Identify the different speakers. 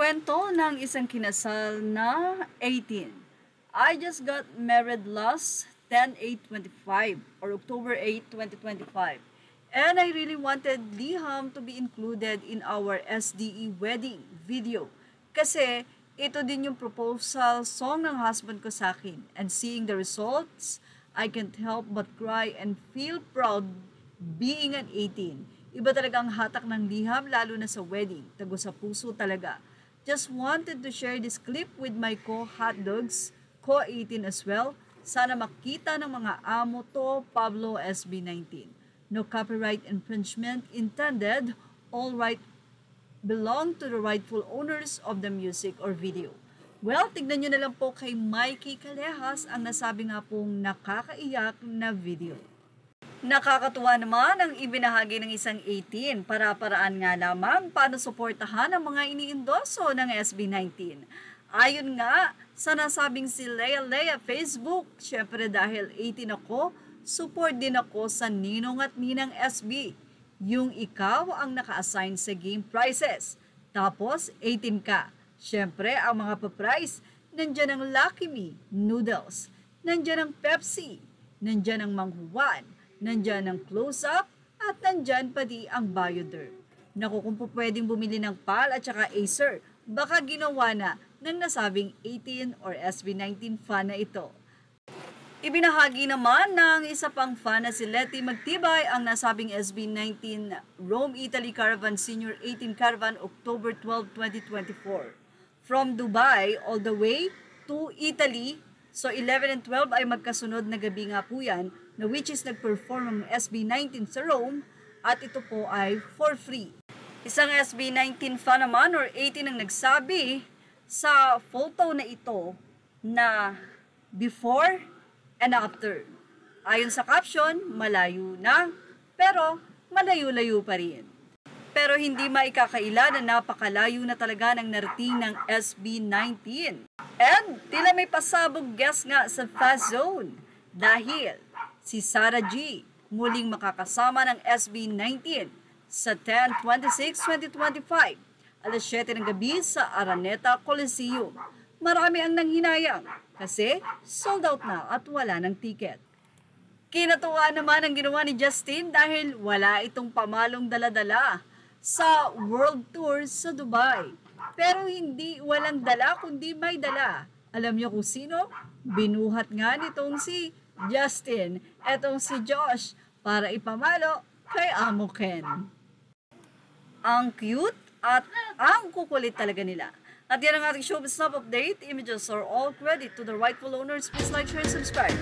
Speaker 1: Kwento ng isang kinasal na 18. I just got married last 10/8/25 or October 8, 2025. And I really wanted Liham to be included in our SDE wedding video. Kasi ito din yung proposal song ng husband ko sa akin. And seeing the results, I can't help but cry and feel proud being an 18. Iba talaga ang hatak ng liham lalo na sa wedding. Tago sa puso talaga. Just wanted to share this clip with my co-hotdogs, co-18 as well. Sana makita ng mga amo to, Pablo SB19. No copyright infringement intended. All right belong to the rightful owners of the music or video. Well, tignan nyo na lang po kay Mikey Callejas ang nasabi nga pong nakakaiyak na video. Nakakatuwa naman ang ibinahagi ng isang 18 para-paraan nga lamang paano suportahan ang mga iniindoso ng SB19. Ayon nga sa nasabing si Lea Facebook, syempre dahil 18 ako, support din ako sa ninong at ninang SB. Yung ikaw ang naka-assign sa game prizes. Tapos 18 ka. Syempre ang mga pa-prize, nandyan ang Lucky Me, noodles, nandyan ang Pepsi, nandyan ang Mang Juan, nandyan ang close-up, at nandyan pa di ang Bioderm. Naku, kung po pwedeng bumili ng PAL at saka Acer, baka ginawa na ng nasabing 18 or SB19 fan na ito. Ibinahagi naman ng isa pang fan na si Letty Magtibay ang nasabing SB19 Rome, Italy Caravan Senior 18 Caravan October 12, 2024. From Dubai all the way to Italy, so 11 and 12 ay magkasunod na gabi nga po yan, na which is nag-perform ang SB19 sa Rome at ito po ay for free. Isang SB19 fan naman or 18 ang nagsabi sa photo na ito na before and after. Ayon sa caption, malayo na pero malayo-layo pa rin. Pero hindi maikakaila na napakalayo na talaga ng narating ng SB19. And tila may pasabog guest nga sa Fast Zone dahil si Sarah G muling makakasama ng SB19 sa 10/26/2025, alas 7 ng gabi sa Araneta Coliseum. Marami ang nanghinayang kasi sold out na at wala ng ticket. Kinatuwa naman ang ginawa ni Justin dahil wala itong pamalong dala-dala sa World Tour sa Dubai. Pero hindi walang dala kundi may dala. Alam niyo kung sino? Binuhat nga nitong si Justin, etong si Josh, para ipamalo kay Amo Ken. Ang cute at ang kukulit talaga nila. At yan ang ating showbiz update. Images are all credit to the rightful owners. Please like, share, and subscribe.